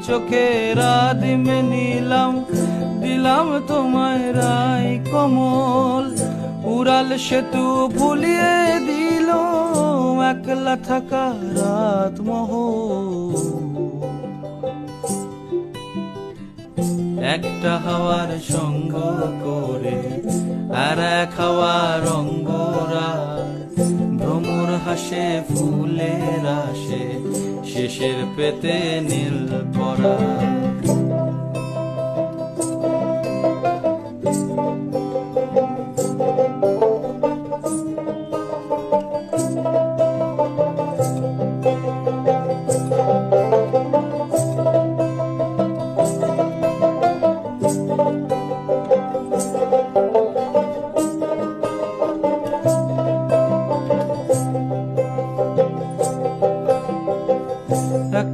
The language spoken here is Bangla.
চোখে রাধিমে নিলাম, দিলাম তোমায় রাই কমল। উড়াল সেতু ভুলিয়ে দিল একলা থাকা রাত মহল। একটা হাওয়ার সঙ্গ করে আর এক হাওয়ার অঙ্গরা, ভ্রমর হাসে ফুলের আসে শেষের পেতে নীল পরা।